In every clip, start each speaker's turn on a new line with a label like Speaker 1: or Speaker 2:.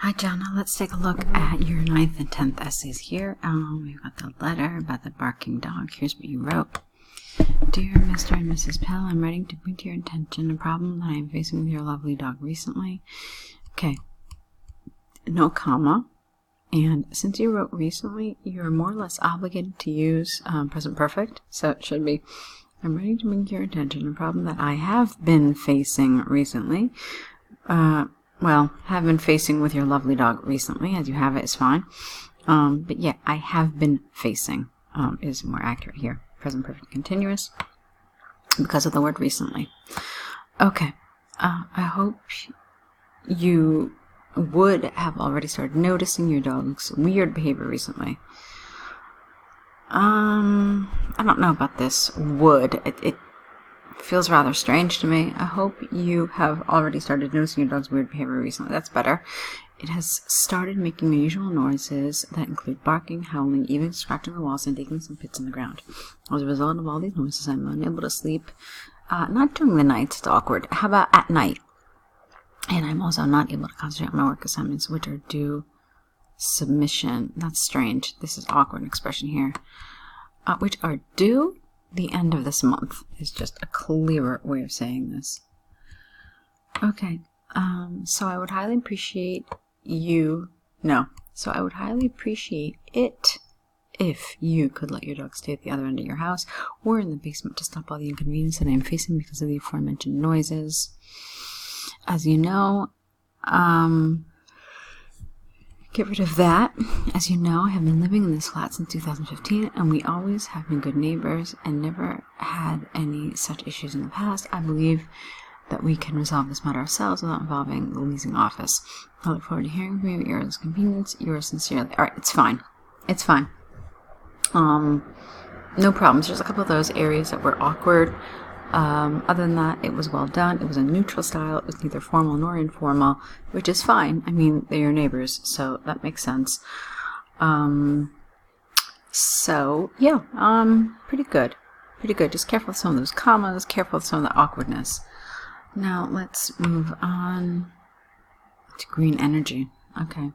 Speaker 1: Hi, Jana. Let's take a look at your 9th and 10th essays here. We've got the letter about the barking dog. Here's what you wrote. Dear Mr. and Mrs. Pell, I'm writing to bring to your attention a problem that I am facing with your lovely dog recently. Okay. No comma. And since you wrote recently, you're more or less obligated to use present perfect. So it should be, I'm writing to bring to your attention a problem that I have been facing recently. Have been facing with your lovely dog recently. As you have it is fine. But yeah, I have been facing is more accurate here. Present perfect continuous because of the word recently. Okay. I hope you would have already started noticing your dog's weird behavior recently. I don't know about this would. It feels rather strange to me. I hope you have already started noticing your dog's weird behavior recently. That's better. It has started making unusual noises that include barking, howling, even scratching the walls and digging some pits in the ground. As a result of all these noises, I'm unable to sleep. Not during the night, it's awkward. How about at night? And I'm also not able to concentrate on my work assignments, which are due submission. That's strange. This is awkward expression here. Which are due the end of this month is just a clearer way of saying this. Okay. So I would highly appreciate I would highly appreciate it if you could let your dog stay at the other end of your house or in the basement to stop all the inconvenience that I'm facing because of the aforementioned noises. As you know, get rid of that. As you know, I have been living in this flat since 2015, and we always have been good neighbors and never had any such issues in the past. I believe that we can resolve this matter ourselves without involving the leasing office. I look forward to hearing from you at your earliest convenience. Yours sincerely. All right, it's fine. It's fine. No problems. There's a couple of those areas that were awkward. Other than that, it was well done. It was a neutral style. It was neither formal nor informal, which is fine. I mean, they're your neighbors, so that makes sense. Pretty good. Pretty good. Just careful with some of those commas, careful with some of the awkwardness. Now, let's move on to green energy. Okay.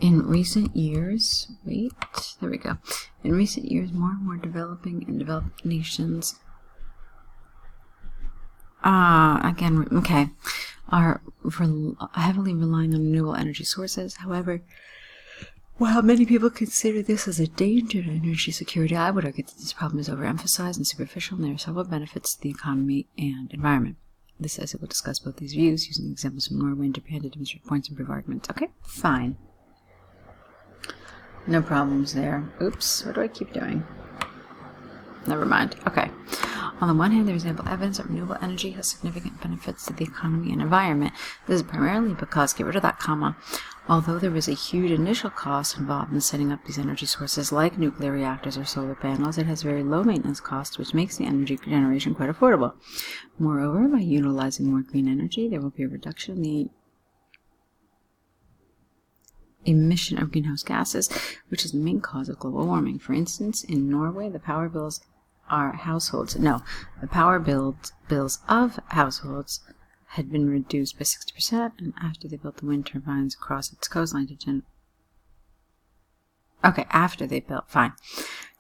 Speaker 1: In recent years, there we go. In recent years, more and more developing and developed nations, are heavily relying on renewable energy sources. However, while many people consider this as a danger to energy security, I would argue that this problem is overemphasized and superficial, and there are several benefits to the economy and environment. This essay will discuss both these views using examples from Norway and Japan to demonstrate points and prove arguments. Okay, fine. No problems there. Oops, what do I keep doing? Never mind. Okay. On the one hand, there is ample evidence that renewable energy has significant benefits to the economy and environment. This is primarily because, get rid of that comma, although there is a huge initial cost involved in setting up these energy sources like nuclear reactors or solar panels, it has very low maintenance costs, which makes the energy generation quite affordable. Moreover, by utilizing more green energy, there will be a reduction in the emission of greenhouse gases, which is the main cause of global warming. For instance, in Norway, the power bills of households had been reduced by 60%, and after they built the wind turbines across its coastline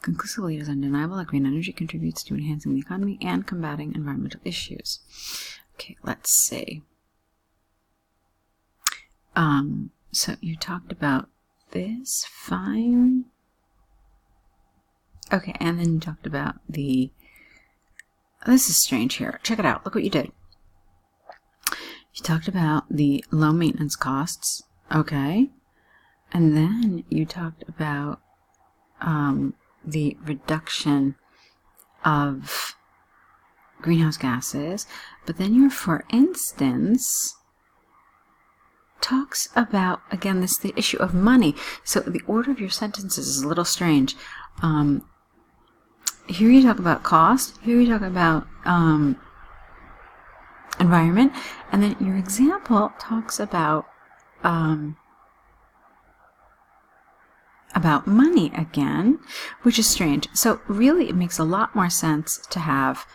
Speaker 1: Conclusively, it is undeniable that green energy contributes to enhancing the economy and combating environmental issues. Okay, let's see. So you talked about this, fine. Okay, and then you talked about this is strange here. Check it out. Look what you did. You talked about the low maintenance costs, okay? And then you talked about the reduction of greenhouse gases. But then your for instance talks about, again, the issue of money. So the order of your sentences is a little strange. Here you talk about cost, here you talk about environment, and then your example talks about money again, which is strange. So really it makes a lot more sense to have,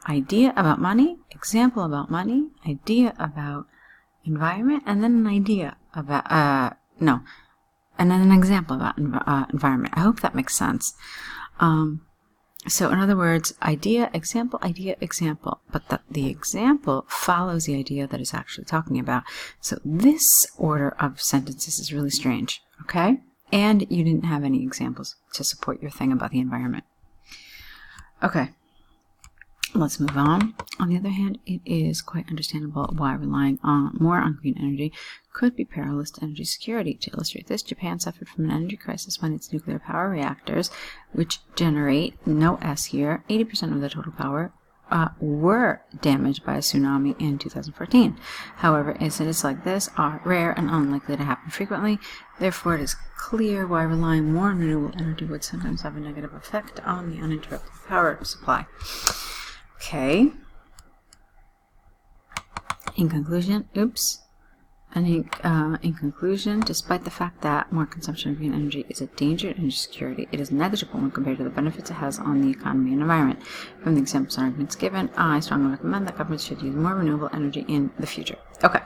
Speaker 1: idea about money, example about money, idea about environment, and then an idea about, no, and then an example about environment. I hope that makes sense. So in other words, idea, example, but the example follows the idea that it's actually talking about. So this order of sentences is really strange, okay? And you didn't have any examples to support your thing about the environment. Okay, let's move on. On the other hand, it is quite understandable why relying more on green energy could be perilous to energy security. To illustrate this, Japan suffered from an energy crisis when its nuclear power reactors, which generate no S here, 80% of the total power, were damaged by a tsunami in 2014. However, incidents like this are rare and unlikely to happen frequently. Therefore, it is clear why relying more on renewable energy would sometimes have a negative effect on the uninterrupted power supply. Okay. In conclusion, in conclusion, despite the fact that more consumption of green energy is a danger to energy security, it is negligible when compared to the benefits it has on the economy and environment. From the examples and arguments given, I strongly recommend that governments should use more renewable energy in the future. Okay.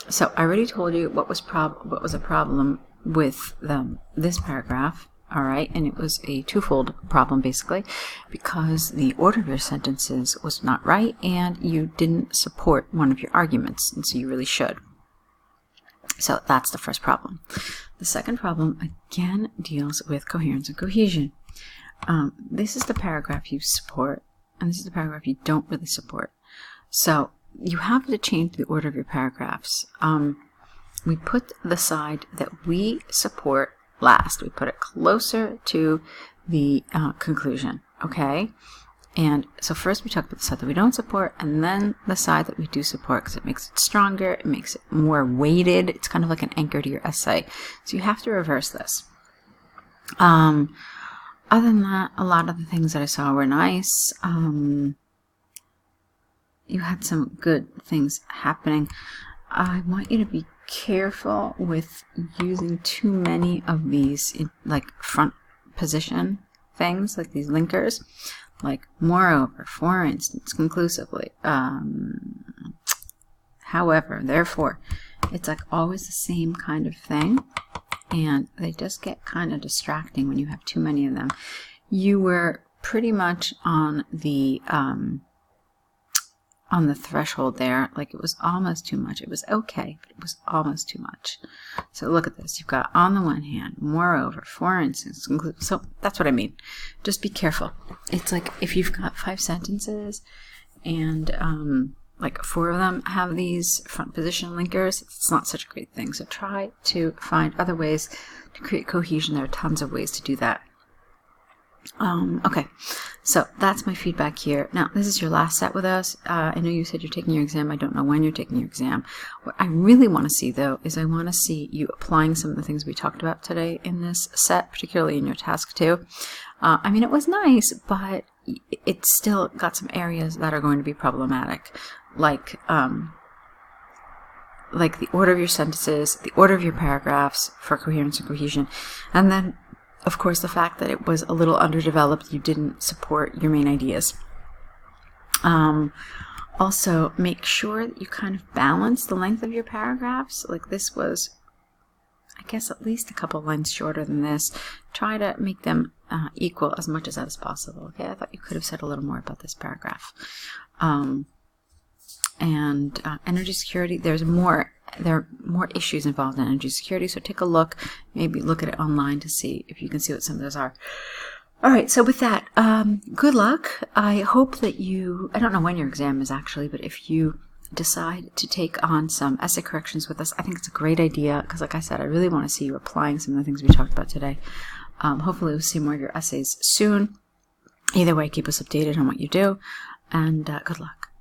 Speaker 1: So I already told you what was a problem with this paragraph. All right, and it was a twofold problem, basically, because the order of your sentences was not right, and you didn't support one of your arguments, and so you really should. So that's the first problem. The second problem, again, deals with coherence and cohesion. This is the paragraph you support, and this is the paragraph you don't really support. So you have to change the order of your paragraphs. We put the side that we support last. We put it closer to the conclusion, okay? And so first we talk about the side that we don't support, and then the side that we do support, because it makes it stronger, it makes it more weighted. It's kind of like an anchor to your essay. So you have to reverse this. Other than that, a lot of the things that I saw were nice. You had some good things happening. I want you to be careful with using too many of these like front position things, like these linkers, like moreover, for instance, conclusively, however, therefore. It's like always the same kind of thing, and they just get kind of distracting when you have too many of them. You were pretty much on the threshold there. Like, it was almost too much. It was okay, but it was almost too much. So look at this. You've got, on the one hand, moreover, for instance, so that's what I mean. Just be careful. It's like if you've got 5 sentences and like 4 of them have these front position linkers, it's not such a great thing. So try to find other ways to create cohesion. There are tons of ways to do that. Okay, so that's my feedback here. Now, this is your last set with us. I know you said you're taking your exam. I don't know when you're taking your exam. What I really want to see, though, is I want to see you applying some of the things we talked about today in this set, particularly in your task 2. I mean, it was nice, but it's still got some areas that are going to be problematic, like the order of your sentences, the order of your paragraphs for coherence and cohesion, and then of course, the fact that it was a little underdeveloped, you didn't support your main ideas. Also, make sure that you kind of balance the length of your paragraphs. Like, this was, I guess, at least a couple lines shorter than this. Try to make them equal as much as that is possible. Okay, I thought you could have said a little more about this paragraph. Energy security, there are more issues involved in energy security, so take a look, maybe look at it online to see if you can see what some of those are. Alright, so with that, good luck. I hope that I don't know when your exam is actually, but if you decide to take on some essay corrections with us, I think it's a great idea, because like I said, I really want to see you applying some of the things we talked about today. Hopefully we'll see more of your essays soon. Either way, keep us updated on what you do, and good luck.